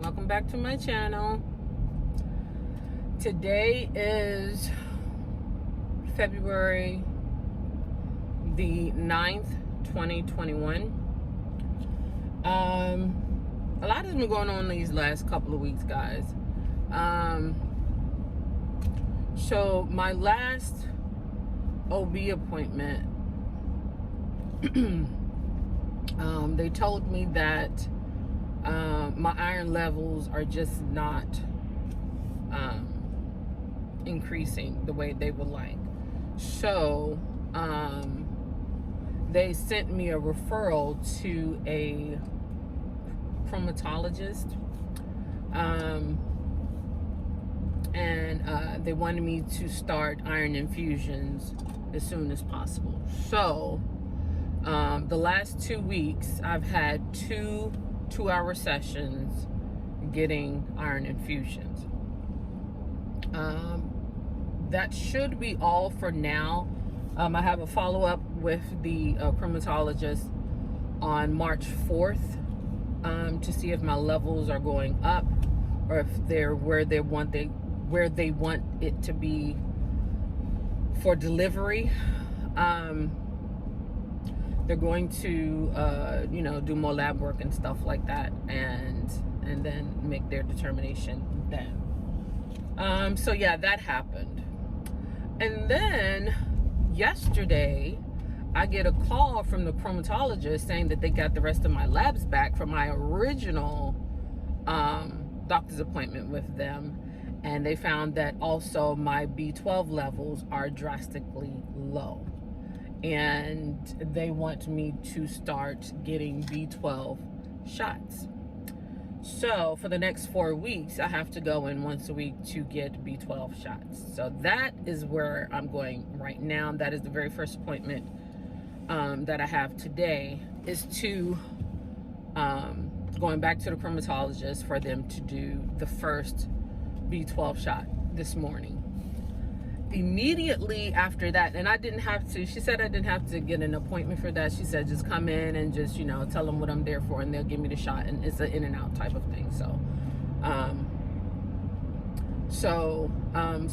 Welcome back to my channel. Today is February the 9th, 2021. A lot has been going on these last couple of weeks, guys. So my last OB appointment, they told me that my iron levels are just not increasing the way they would like. So they sent me a referral to a rheumatologist, and they wanted me to start iron infusions as soon as possible. So the last 2 weeks I've had two-hour sessions getting iron infusions. That should be all for now. I have a follow-up with the rheumatologist on March 4th to see if my levels are going up or if they're where they want it to be for delivery. They're going to do more lab work and stuff like that, and then make their determination then. So yeah, that happened. And then yesterday I get a call from the rheumatologist saying that they got the rest of my labs back from my original doctor's appointment with them, and they found that also my B12 levels are drastically low, and they want me to start getting B12 shots. So for the next 4 weeks, I have to go in once a week to get B12 shots. So that is where I'm going right now. That is the very first appointment that I have today, is to going back to the rheumatologist for them to do the first B12 shot this morning. Immediately after that, and I didn't have to, she said I didn't have to get an appointment for that. She said just come in and just, tell them what I'm there for, and they'll give me the shot, and it's an in and out type of thing. So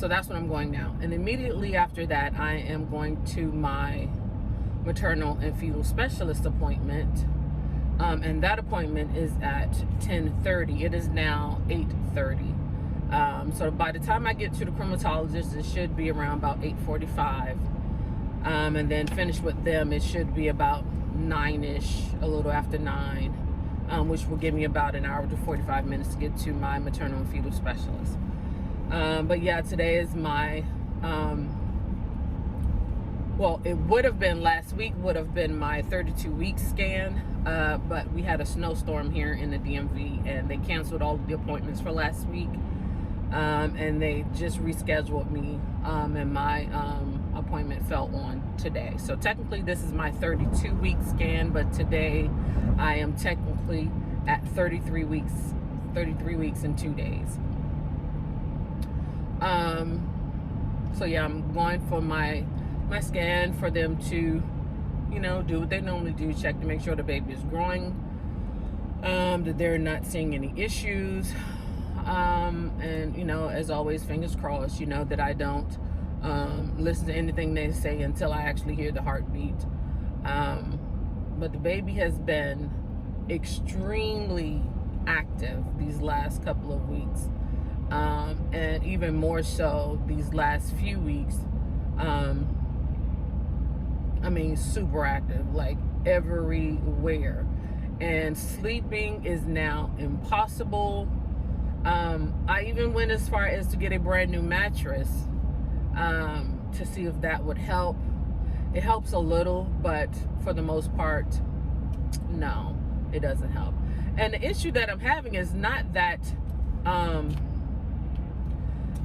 that's what I'm going now. And immediately after that, I am going to my maternal and fetal specialist appointment, and that appointment is at 10:30. It is now 8:30. So by the time I get to the rheumatologist, it should be around about 8:45, and then finish with them, it should be about 9-ish, a little after 9, which will give me about an hour to 45 minutes to get to my maternal and fetal specialist. But yeah, today is my well, it would have been last week, would have been my 32-week scan, but we had a snowstorm here in the DMV, and they canceled all of the appointments for last week, and they just rescheduled me, and my appointment fell on today. So technically this is my 32-week scan, but today I am technically at 33 weeks and 2 days. So yeah, I'm going for my scan for them to, do what they normally do, check to make sure the baby is growing, that they're not seeing any issues, and as always, fingers crossed, that I don't listen to anything they say until I actually hear the heartbeat. But the baby has been extremely active these last couple of weeks, and even more so these last few weeks. Super active, like everywhere, and sleeping is now impossible. I even went as far as to get a brand new mattress to see if that would help. It helps a little, but for the most part, no, it doesn't help. And the issue that I'm having is not that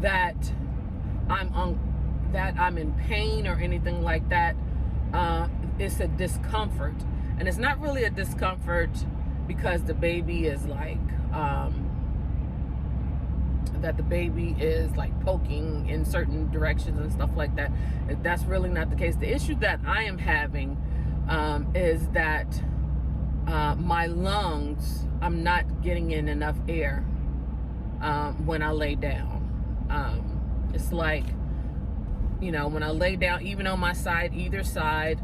that I'm in pain or anything like that. It's a discomfort, and it's not really a discomfort because the baby is like that the baby is like poking in certain directions and stuff like that. That's really not the case. The issue that I am having is that my lungs, I'm not getting in enough air when I lay down. It's like, you know, when I lay down, even on my side, either side,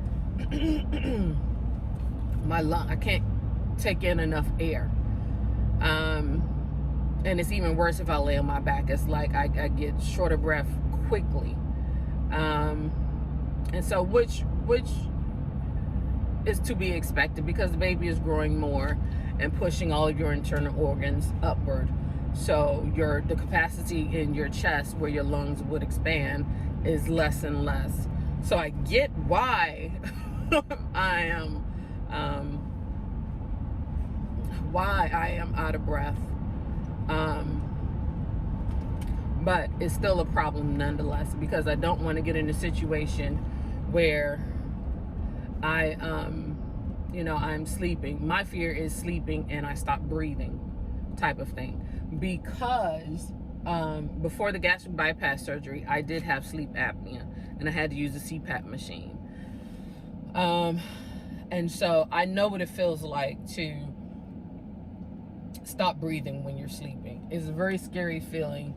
I can't take in enough air. And it's even worse if I lay on my back. It's like I get short of breath quickly. And so which is to be expected, because the baby is growing more and pushing all of your internal organs upward. So the capacity in your chest where your lungs would expand is less and less. So I get why I am out of breath. But it's still a problem nonetheless, because I don't want to get in a situation where I'm sleeping. My fear is sleeping and I stop breathing type of thing. Because before the gastric bypass surgery, I did have sleep apnea and I had to use a CPAP machine. And so I know what it feels like to stop breathing when you're sleeping. It's a very scary feeling.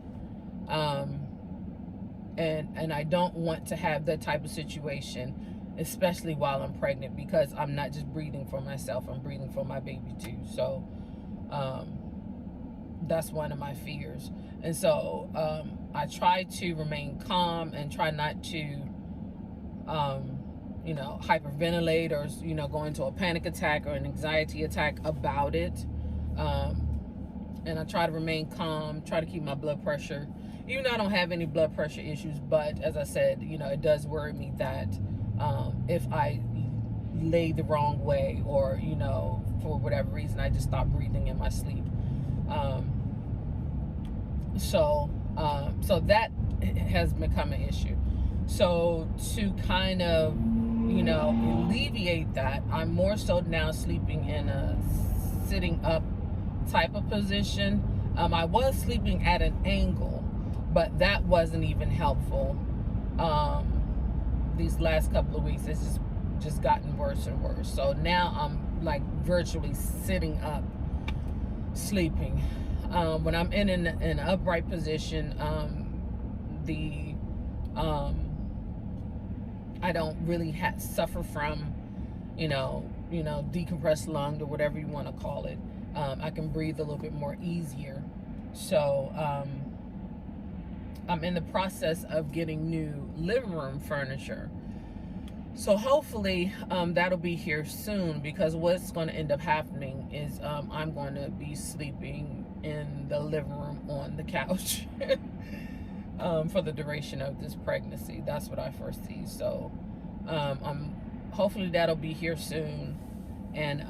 And I don't want to have that type of situation, especially while I'm pregnant, because I'm not just breathing for myself, I'm breathing for my baby too. So that's one of my fears. And so I try to remain calm and try not to hyperventilate or go into a panic attack or an anxiety attack about it. And I try to remain calm, try to keep my blood pressure, even though I don't have any blood pressure issues. But as I said, it does worry me that if I lay the wrong way, or for whatever reason I just stop breathing in my sleep. So that has become an issue. So to kind of alleviate that, I'm more so now sleeping in a sitting up type of position. I was sleeping at an angle, but that wasn't even helpful. These last couple of weeks, it's just gotten worse and worse. So now I'm like virtually sitting up, sleeping. When I'm in an upright position, I don't really suffer from, decompressed lung or whatever you want to call it. I can breathe a little bit more easier. So I'm in the process of getting new living room furniture. So hopefully that'll be here soon, because what's going to end up happening is I'm going to be sleeping in the living room on the couch for the duration of this pregnancy. That's what I foresee. So hopefully that'll be here soon, and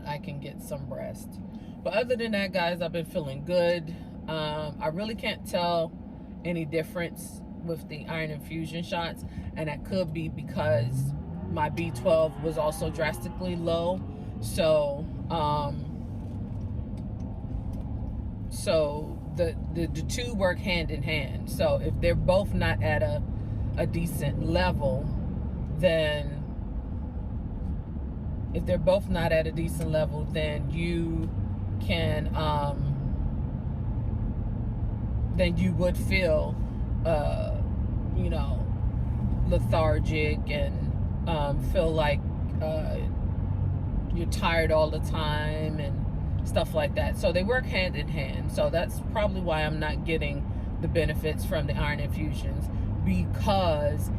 I can get some rest. But other than that, guys, I've been feeling good. I really can't tell any difference with the iron infusion shots, and that could be because my B12 was also drastically low. So the two work hand in hand. So if they're both not at a decent level, then you can then you would feel lethargic and feel like you're tired all the time and stuff like that. So they work hand in hand. So that's probably why I'm not getting the benefits from the iron infusions, because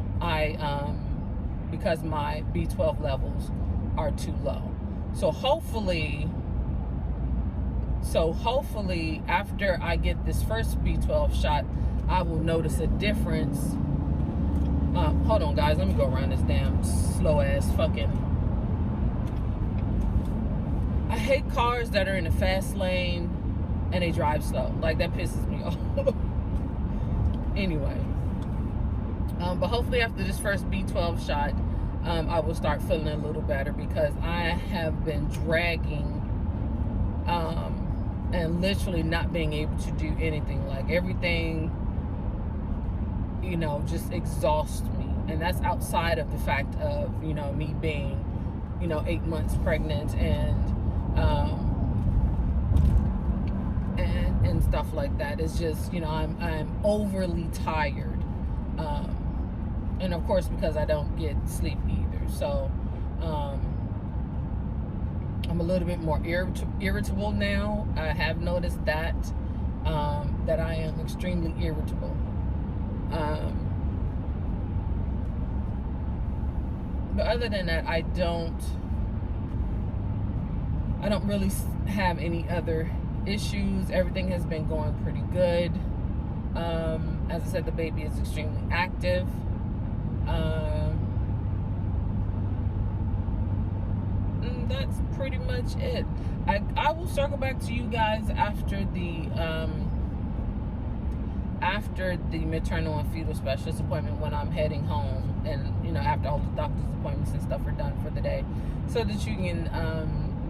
because my B12 levels are too low. So hopefully after I get this first B12 shot, I will notice a difference. Hold on, guys, let me go around this damn slow ass fucking. I hate cars that are in the fast lane and they drive slow. Like, that pisses me off. Anyway, but hopefully after this first B12 shot, I will start feeling a little better, because I have been dragging and literally not being able to do anything. Like, everything just exhausts me. And that's outside of the fact of me being 8 months pregnant and stuff like that. It's just, you know, I'm overly tired, and of course because I don't get sleep either. So I'm a little bit more irritable now. I have noticed that that I am extremely irritable. But other than that, I don't really have any other issues. Everything has been going pretty good. As I said, the baby is extremely active. And that's pretty much it. I will circle back to you guys after the maternal and fetal specialist appointment, when I'm heading home, and you know, after all the doctor's appointments and stuff are done for the day, so that you can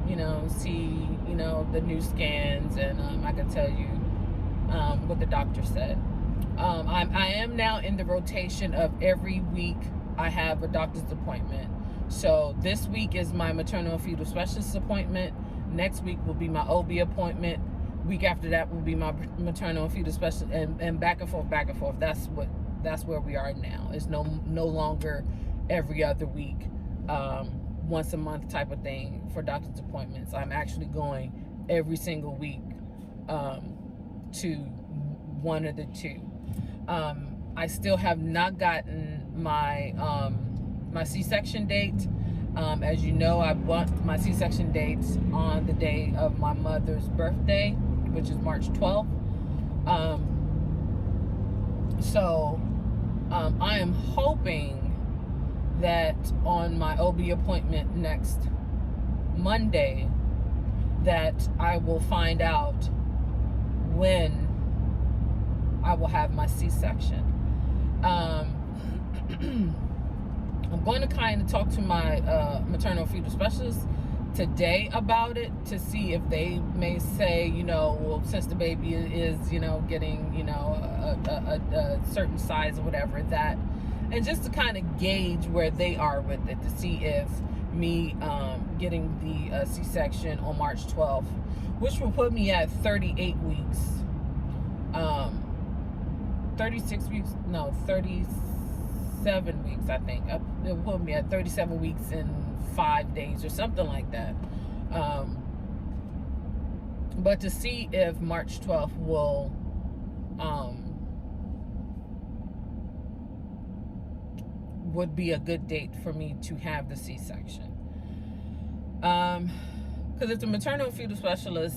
you know, see, you know, the new scans, and I can tell you what the doctor said. I am now in the rotation of every week I have a doctor's appointment. So this week is my maternal and fetal specialist appointment. Next week will be my OB appointment. Week after that will be my maternal and fetal specialist, and back and forth, back and forth. That's where we are now. It's no longer every other week, once a month type of thing for doctor's appointments. I'm actually going every single week to one of the two. I still have not gotten my my C-section date. As you know, I want my C-section dates on the day of my mother's birthday, which is March 12th. So I am hoping that on my OB appointment next Monday, that I will find out when I will have my C-section. I'm going to kind of talk to my maternal fetal specialist today about it, to see if they may say, you know, well, since the baby is, you know, getting, you know, a certain size or whatever, that, and just to kind of gauge where they are with it, to see if me getting the C-section on March 12th, which will put me at 38 weeks, 36 weeks, no, 37 weeks, I think. It will put me at 37 weeks in 5 days or something like that. But to see if March 12th will would be a good date for me to have the C-section. Because if the maternal fetal specialist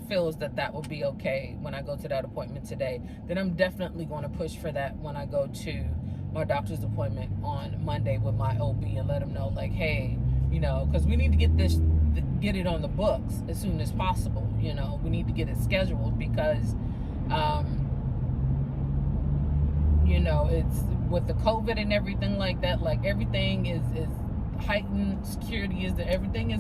feels that will be okay when I go to that appointment today, then I'm definitely going to push for that when I go to my doctor's appointment on Monday with my OB, and let them know, like, hey, you know, because we need to get it on the books as soon as possible. You know, we need to get it scheduled, because you know, it's with the COVID and everything like that, like everything is heightened, security is, everything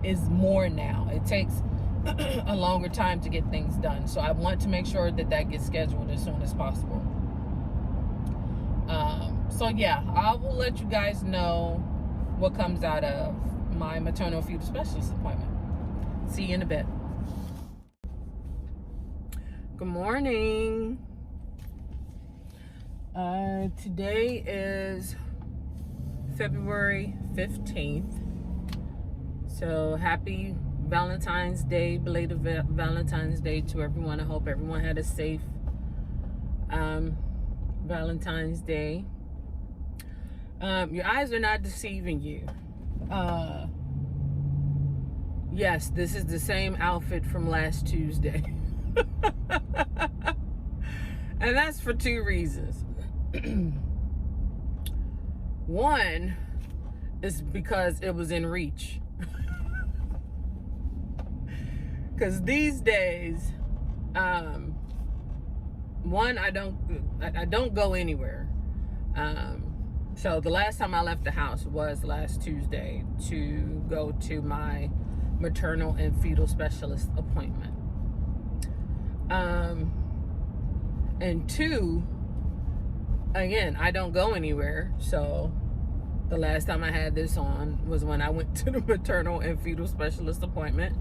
is more now. It takes a longer time to get things done. So I want to make sure that gets scheduled as soon as possible. So yeah, I will let you guys know what comes out of my maternal fetal specialist appointment. See you in a bit. Good morning. Today is February 15th. So happy Valentine's Day, belated Valentine's Day to everyone. I hope everyone had a safe Valentine's Day. Your eyes are not deceiving you. Yes, this is the same outfit from last Tuesday. And that's for two reasons. One is because it was in reach. Because these days, one, I don't go anywhere. So the last time I left the house was last Tuesday to go to my maternal and fetal specialist appointment. And two, again, I don't go anywhere. So the last time I had this on was when I went to the maternal and fetal specialist appointment.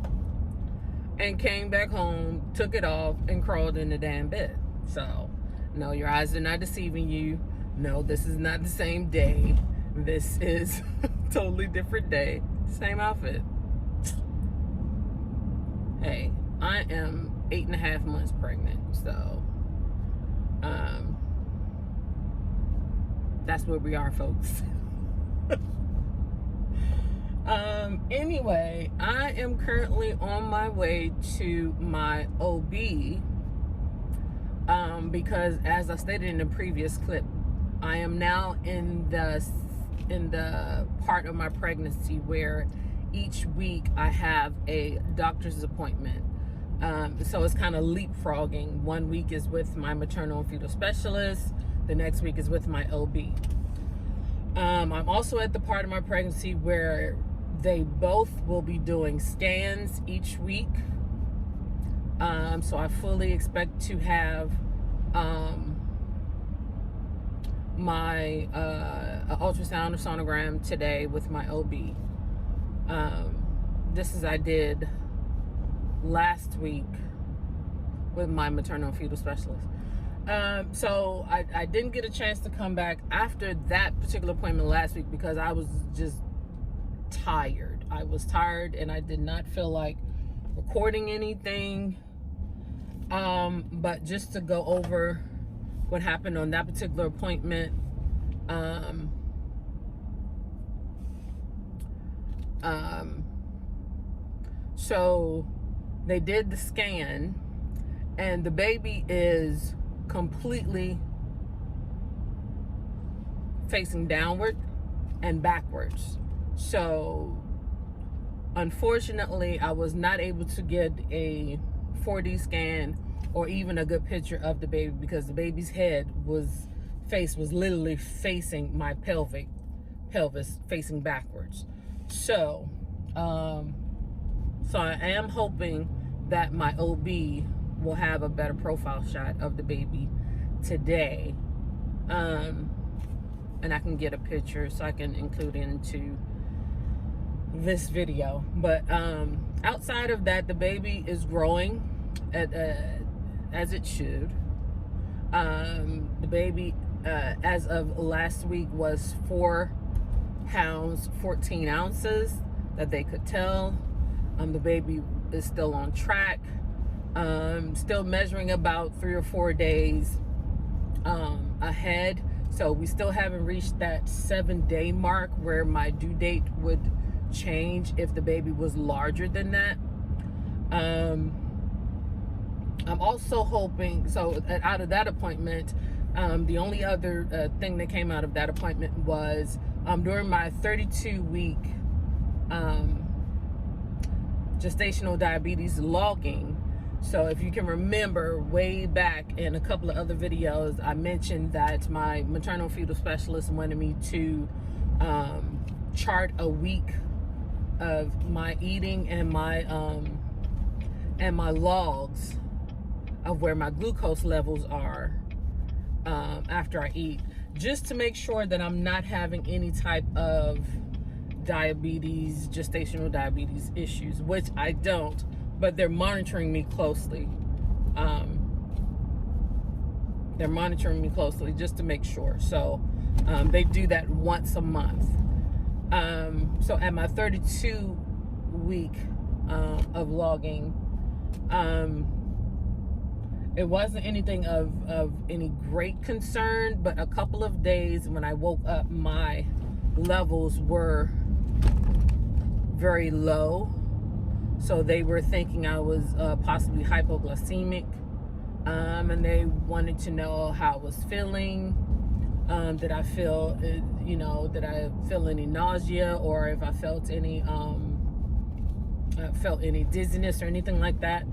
and came back home, took it off, and crawled in the damn bed. So, no, your eyes are not deceiving you. No, this is not the same day. This is a totally different day. Same outfit. Hey, I am 8.5 months pregnant, so that's where we are, folks. Anyway, I am currently on my way to my OB because, as I stated in the previous clip, I am now in the part of my pregnancy where each week I have a doctor's appointment. So it's kind of leapfrogging. One week is with my maternal and fetal specialist. The next week is with my OB. I'm also at the part of my pregnancy where they both will be doing scans each week. So I fully expect to have my ultrasound or sonogram today with my OB. This is I did last week with my maternal and fetal specialist. So I didn't get a chance to come back after that particular appointment last week because I was just tired. I was tired and I did not feel like recording anything. But just to go over what happened on that particular appointment, so they did the scan and the baby is completely facing downward and backwards. So unfortunately I was not able to get a 4D scan or even a good picture of the baby because the baby's face was literally facing my pelvis facing backwards. So so I am hoping that my OB will have a better profile shot of the baby today, and I can get a picture so I can include it into this video. But outside of that, the baby is growing as it should. The baby as of last week was 4 pounds 14 ounces that they could tell. The baby is still on track, still measuring about 3 or 4 days ahead. So we still haven't reached that 7-day mark where my due date would change if the baby was larger than that. I'm also hoping, so out of that appointment, the only other thing that came out of that appointment was during my 32-week gestational diabetes logging. So if you can remember way back in a couple of other videos, I mentioned that my maternal fetal specialist wanted me to chart a week of my eating and my logs of where my glucose levels are after I eat, just to make sure that I'm not having any type of diabetes, gestational diabetes issues, which I don't, but they're monitoring me closely. They're monitoring me closely just to make sure. So they do that once a month. So at my 32 week of logging, it wasn't anything of any great concern, but a couple of days when I woke up, my levels were very low. So they were thinking I was possibly hypoglycemic, and they wanted to know how I was feeling. Did I feel, did I feel any nausea, or if I felt any dizziness or anything like that.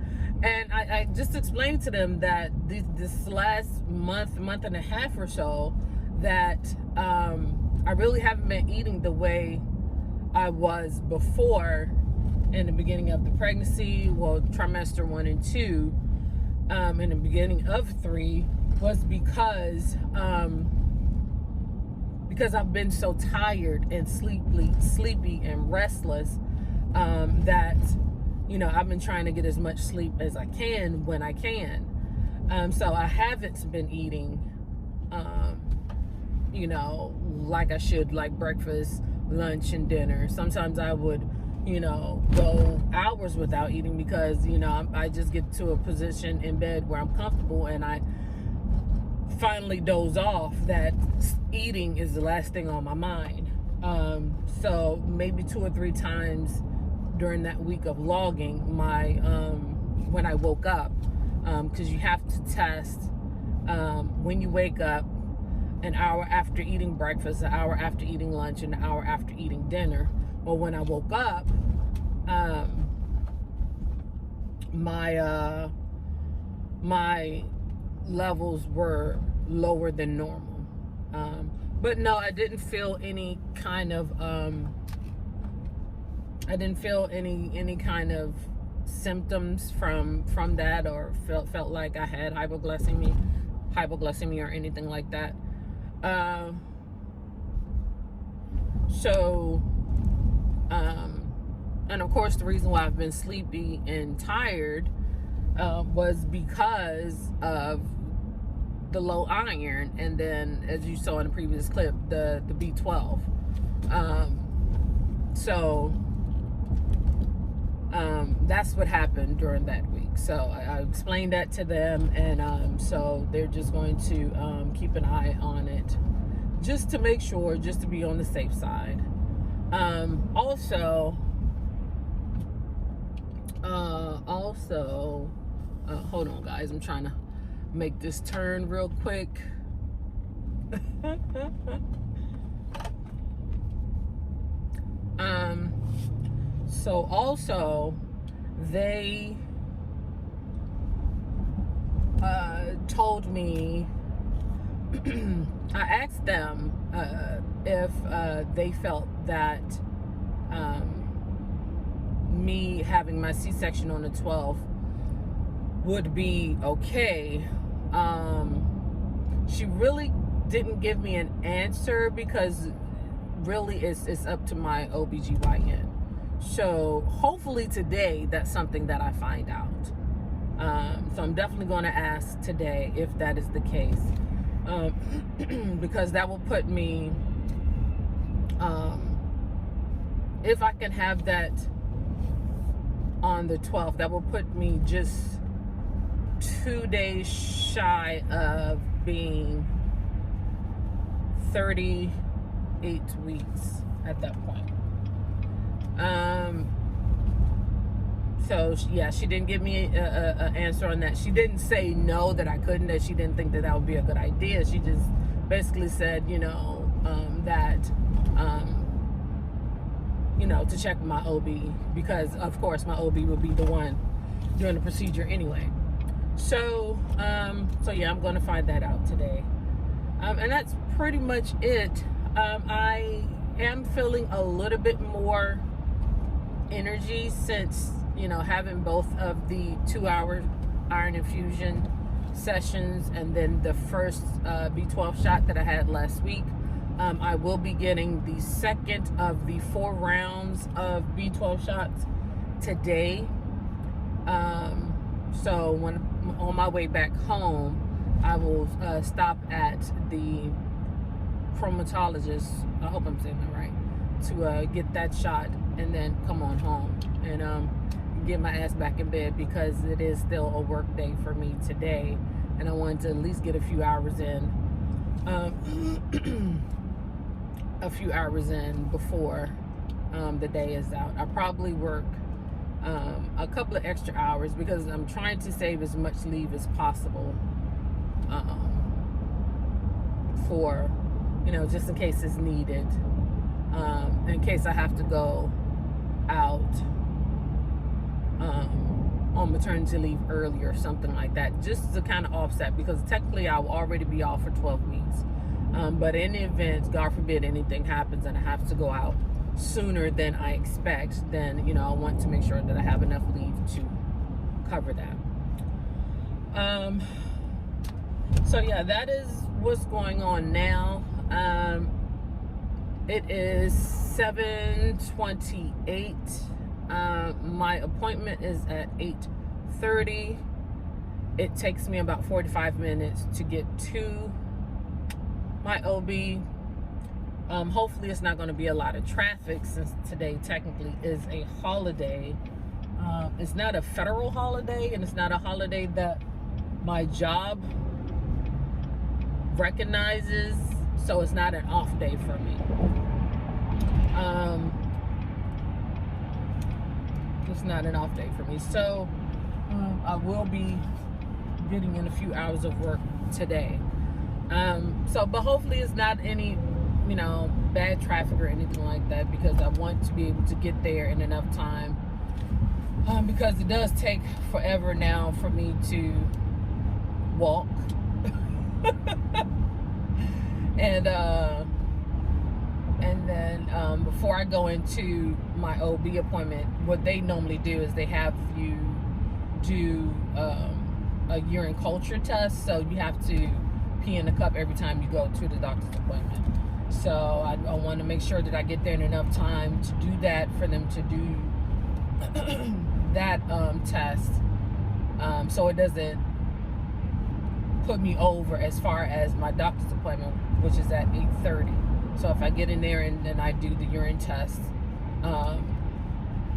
And I just explained to them that this last month and a half or so, that I really haven't been eating the way I was before in the beginning of the pregnancy, well, trimester 1 and 2, in the beginning of 3, was because I've been so tired and sleepy and restless, that I've been trying to get as much sleep as I can when I can. So I haven't been eating, like I should, like breakfast, lunch, and dinner. Sometimes I would, go hours without eating because, I just get to a position in bed where I'm comfortable and I finally doze off that eating is the last thing on my mind. So maybe 2 or 3 times during that week of logging, my when I woke up, because you have to test when you wake up, an hour after eating breakfast, an hour after eating lunch, and an hour after eating dinner. Well, when I woke up, my levels were lower than normal. But no, I didn't feel any kind of any kind of symptoms from that, or felt like I had hypoglycemia or anything like that. And of course, the reason why I've been sleepy and tired was because of the low iron, and then, as you saw in the previous clip, the B12. That's what happened during that week. So I explained that to them, and so they're just going to keep an eye on it, just to make sure, just to be on the safe side. Also, hold on, guys. I'm trying to make this turn real quick. So also, they told me, I asked them if they felt that me having my C-section on the 12th would be okay. She really didn't give me an answer, because really it's up to my OBGYN. So hopefully today that's something that I find out. So I'm definitely going to ask today if that is the case, because that will put me, if I can have that on the 12th, that will put me just 2 days shy of being 38 weeks at that point. So yeah, she didn't give me a answer on that. She didn't say no, that I couldn't, that she didn't think that would be a good idea. She just basically said, that to check with my OB, because of course my OB would be the one doing the procedure anyway. So yeah, I'm going to find that out today. And that's pretty much it. I am feeling a little bit more energy since, having both of the 2-hour iron infusion sessions, and then the first B12 shot that I had last week. I will be getting the second of the 4 rounds of B12 shots today. So when on my way back home, I will stop at the chromatologist, I hope I'm saying that right, to get that shot, and then come on home and get my ass back in bed, because it is still a work day for me today, and I wanted to at least get a few hours in, before the day is out. I probably work a couple of extra hours, because I'm trying to save as much leave as possible, for, just in case it's needed, in case I have to go out on maternity leave early or something like that, just to kind of offset, because technically I will already be off for 12 weeks. But in the event, God forbid, anything happens and I have to go out sooner than I expect, then, I want to make sure that I have enough leave to cover that. So yeah, that is what's going on now. It is 7:28. My appointment is at 8:30. It takes me about 45 minutes to get to my OB. Hopefully it's not going to be a lot of traffic since today technically is a holiday. It's not a federal holiday, and it's not a holiday that my job recognizes, so it's not an off day for me. It's not an off day for me, so I will be getting in a few hours of work today. But hopefully it's not any, bad traffic or anything like that, because I want to be able to get there in enough time. Because it does take forever now for me to walk. And then before I go into my OB appointment, what they normally do is they have you do a urine culture test. So you have to pee in a cup every time you go to the doctor's appointment. So I want to make sure that I get there in enough time to do that, for them to do that test, so it doesn't put me over as far as my doctor's appointment, which is at 8:30. So if I get in there and then I do the urine test,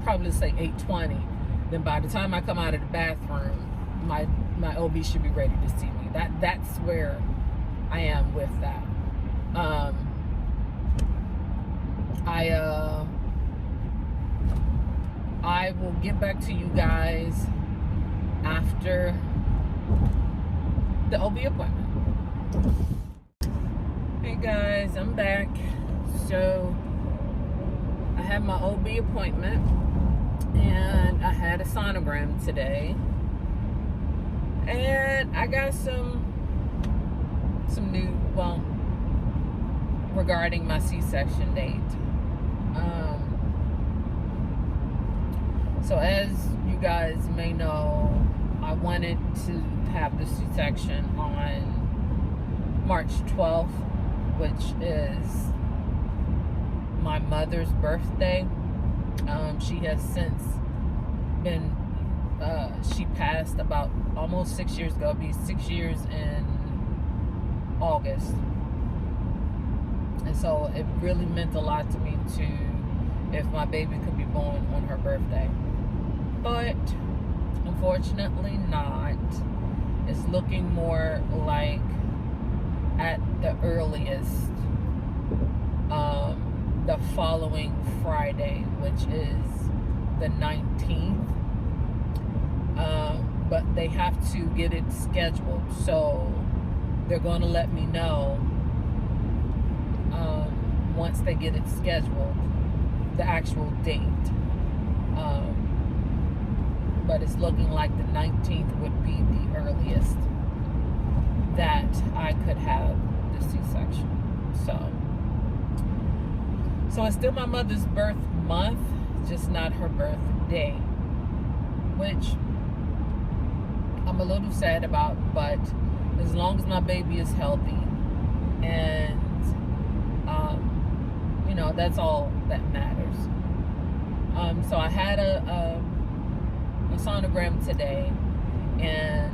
probably say 8:20, then by the time I come out of the bathroom, my OB should be ready to see me. That's where I am with that. I will get back to you guys after the OB appointment. Hey guys, I'm back. So I had my OB appointment and I had a sonogram today, and I got some new, regarding my C-section date. So as you guys may know, I wanted to have the C-section on March 12th, which is my mother's birthday. She has since been, she passed about almost 6 years ago. It'll be 6 years in August. And so it really meant a lot to me if my baby could be born on her birthday. But unfortunately not. It's looking more like at the earliest the following Friday, which is the 19th. But they have to get it scheduled, so they're going to let me know once they get it scheduled, the actual date. But it's looking like the 19th would be the earliest that I could have the C-section. So it's still my mother's birth month, just not her birthday, which I'm a little sad about, but as long as my baby is healthy, and that's all that matters. So I had a sonogram today, and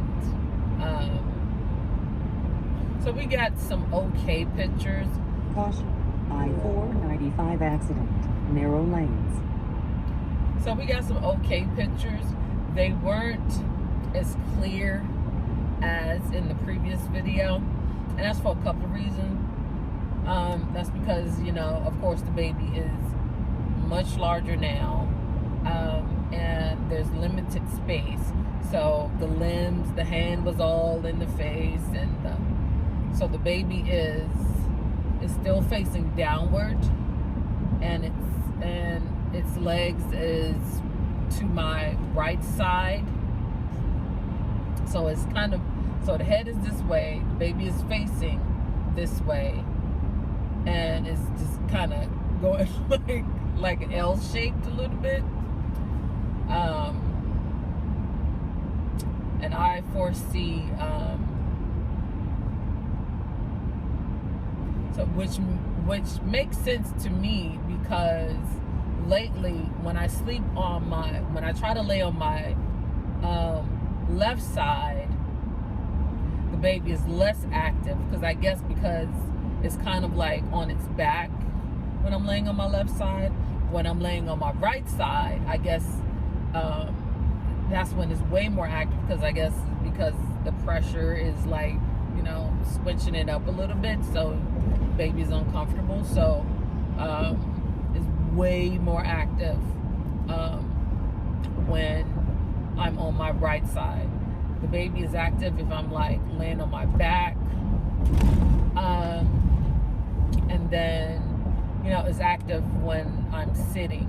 so we got some okay pictures. Caution, I-495 accident, narrow lanes. So we got some okay pictures. They weren't as clear as in the previous video, and that's for a couple of reasons. That's because, of course, the baby is much larger now, and there's limited space. So the limbs, the hand was all in the face, and so the baby is still facing downward, and its legs is to my right side. So it's so the head is this way, the baby is facing this way, and it's just kind of going like L-shaped a little bit. And I foresee, so which makes sense to me, because lately, when I sleep on when I try to lay on my left side, the baby is less active, because I guess because it's kind of like on its back when I'm laying on my left side. When I'm laying on my right side, I guess that's when it's way more active, because I guess because the pressure is like, you know, switching it up a little bit, so baby's uncomfortable. So it's way more active when I'm on my right side. The baby is active if I'm like laying on my back, and then, you know, it's active when I'm sitting.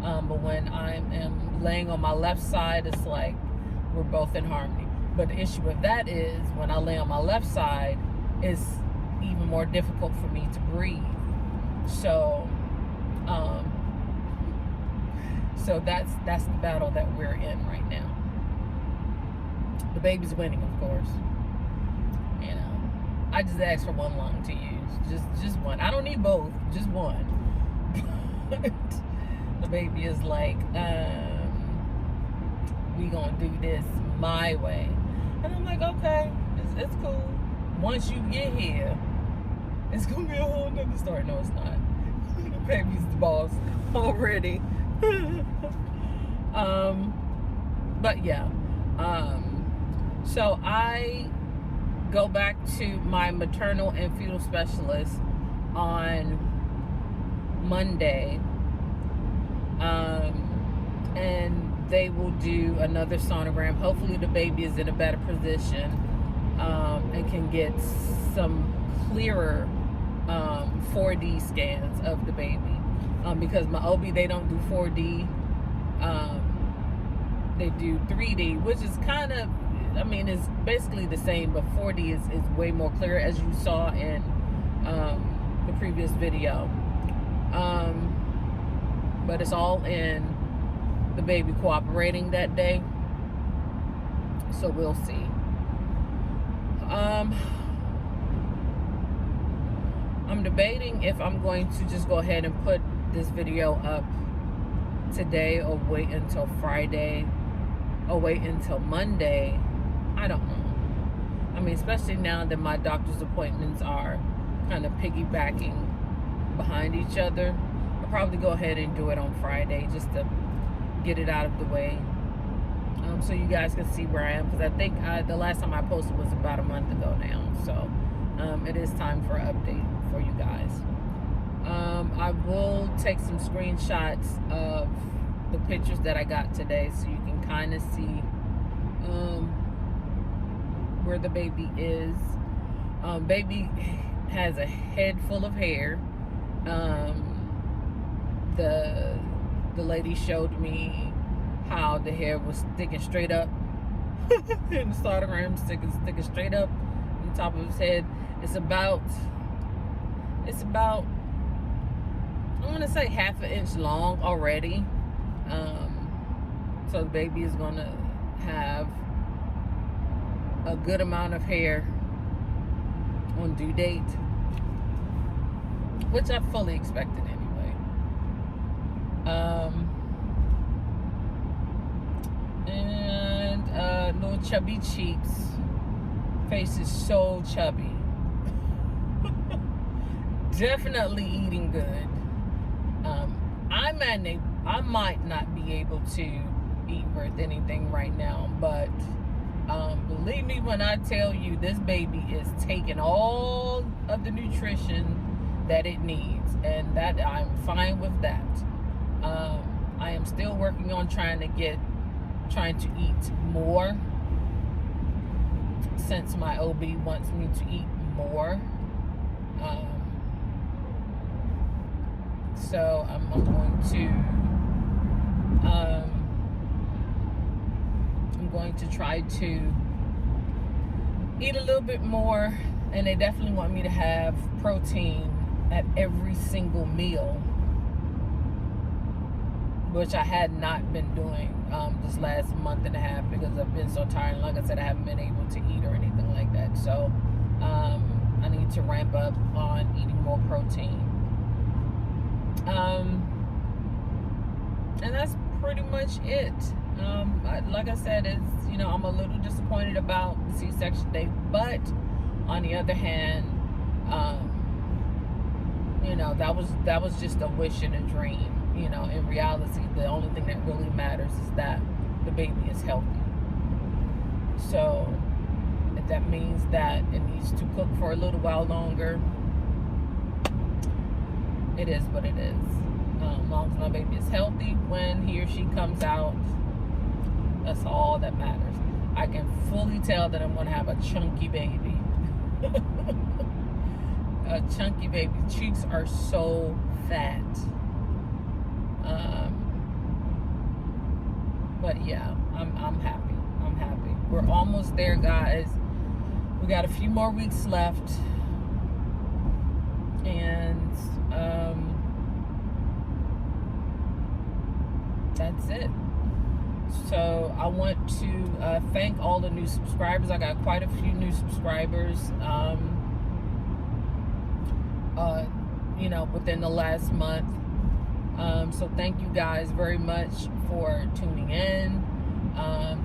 But when I am laying on my left side, it's like we're both in harmony. But the issue with that is when I lay on my left side, it's even more difficult for me to breathe. So, so that's the battle that we're in right now. The baby's winning, of course. You know, I just asked for one lung to use, just one. I don't need both, just one. The baby is like, we gonna do this my way. And I'm like, okay, it's cool. Once you get here, it's gonna be a whole nother story. No, it's not. The baby's the boss already. But yeah. So I go back to my maternal and fetal specialist on Monday. And they will do another sonogram. Hopefully the baby is in a better position and can get some clearer 4D scans of the baby, because my OB, they don't do 4D, they do 3D, which is kind of, I mean, it's basically the same, but 4D is way more clear, as you saw in the previous video. But it's all in the baby cooperating that day, so we'll see. I'm debating if I'm going to just go ahead and put this video up today, or wait until Friday, or wait until Monday. I don't know. I mean, especially now that my doctor's appointments are kind of piggybacking behind each other, I'll probably go ahead and do it on Friday just to get it out of the way, so you guys can see where I am, because I think the last time I posted was about a month ago now. So it is time for an update for you guys. I will take some screenshots of the pictures that I got today, so you can kind of see where the baby is. Baby has a head full of hair. The lady showed me how the hair was sticking straight up in the sonogram, sticking straight up on top of his head. It's about I want to say half an inch long already. So the baby is gonna have a good amount of hair on due date, which I fully expected anyway. And little chubby cheeks. Face is so chubby. Definitely eating good. I might not be able to eat worth anything right now, but believe me when I tell you, this baby is taking all of the nutrition that it needs, and that I'm fine with that. I am still working on trying to eat more, since my OB wants me to eat more. So I'm going to try to eat a little bit more, and they definitely want me to have protein at every single meal, which I had not been doing this last month and a half, because I've been so tired, and like I said, I haven't been able to eat or anything like that. So I need to ramp up on eating more protein. And that's pretty much it. Like I said, it's, you know, I'm a little disappointed about the C-section date, but on the other hand, you know, that was just a wish and a dream. You know, in reality, the only thing that really matters is that the baby is healthy. So if that means that it needs to cook for a little while longer, it is what it is. As long as my baby is healthy when he or she comes out, that's all that matters. I can fully tell that I'm going to have a chunky baby. A chunky baby. Cheeks are so fat. But yeah, I'm happy. I'm happy. We're almost there, guys. We got a few more weeks left. And that's it. So I want to thank all the new subscribers. I got quite a few new subscribers, you know, within the last month. So thank you guys very much for tuning in.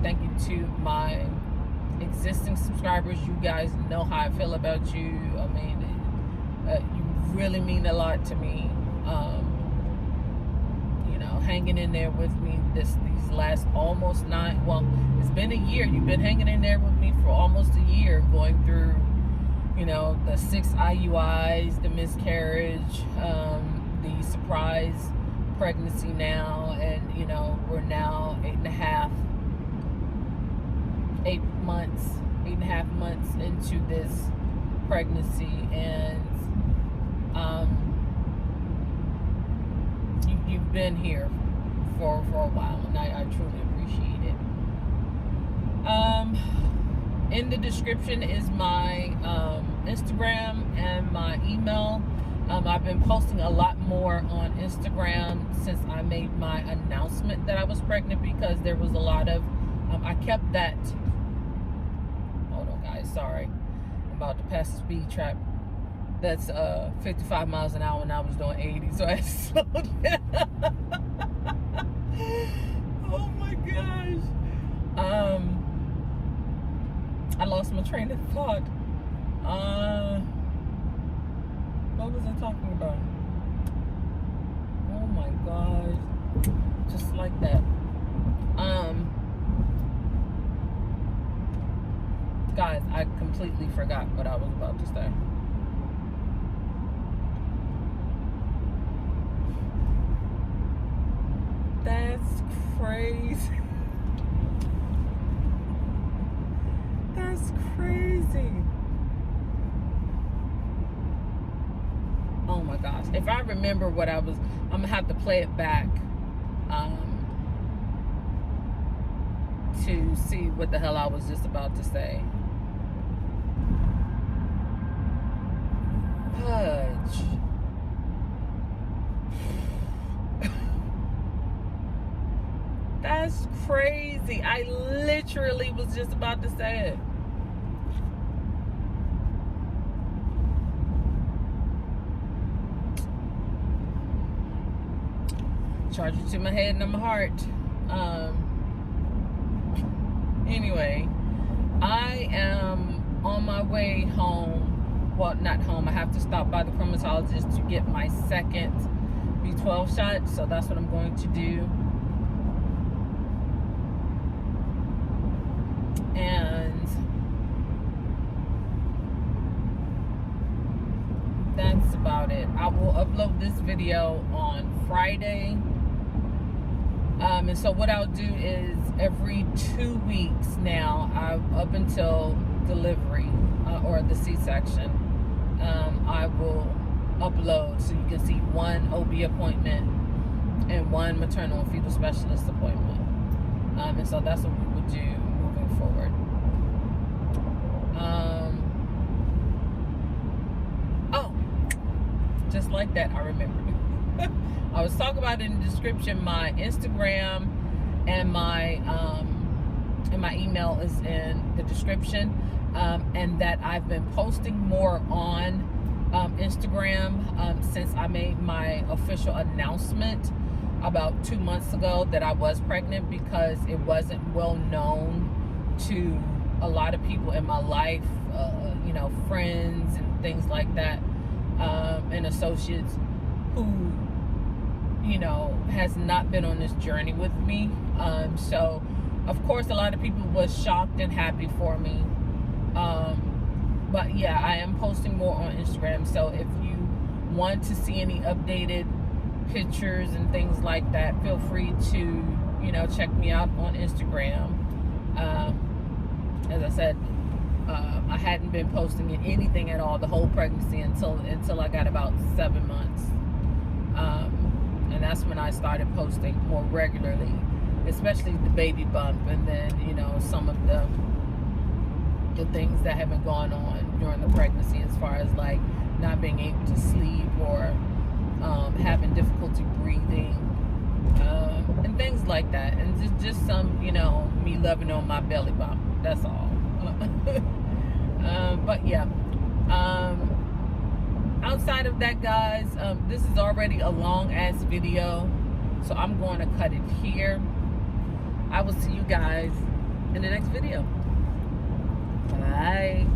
Thank you to my existing subscribers. You guys know how I feel about you. I mean, you really mean a lot to me. You know, hanging in there with me these last almost it's been a year. You've been hanging in there with me for almost a year, going through, you know, the 6 IUIs, the miscarriage, the surprise pregnancy now, and you know, we're now 8.5 months into this pregnancy, and you've been here for a while, and I truly appreciate it. In the description is my Instagram and my email. I've been posting a lot more on Instagram since I made my announcement that I was pregnant, because there was a lot of I kept that. Hold on, guys, sorry, I'm about to pass the speed trap. That's 55 miles an hour, and I was doing 80, so I slowed down. Oh my gosh. I lost my train of thought. What was I talking about? Oh my gosh. Just like that. Guys, I completely forgot what I was about to say. That's crazy. That's crazy. Oh my gosh. If I remember what I'm gonna have to play it back to see what the hell I was just about to say. Fudge. That's crazy. I literally was just about to say it. Charge it to my head and my heart. Anyway, I am on my way home. Well, not home. I have to stop by the dermatologist to get my second B12 shot. So that's what I'm going to do. And that's about it. I will upload this video on Friday. And so what I'll do is every 2 weeks now, up until delivery or the C-section, I will upload, so you can see one OB appointment and one maternal and fetal specialist appointment. And so that's what we will do moving forward. Oh, just like that, I remembered. I was talking about in the description, my Instagram and my email is in the description, and that I've been posting more on Instagram since I made my official announcement. about 2 months ago that I was pregnant, because it wasn't well known to a lot of people in my life, you know, friends and things like that, and associates who, you know, has not been on this journey with me. So of course a lot of people was shocked and happy for me. But yeah, I am posting more on Instagram, so if you want to see any updated pictures and things like that, feel free to, you know, check me out on Instagram. As I said, I hadn't been posting anything at all the whole pregnancy until I got about 7 months, and that's when I started posting more regularly, especially the baby bump, and then, you know, some of the things that have been going on during the pregnancy, as far as like not being able to sleep, or having difficulty breathing, and things like that, and just some, you know, me loving on my belly bump. That's all. But yeah, outside of that, guys, this is already a long ass video, so I'm going to cut it here. I will see you guys in the next video. Bye.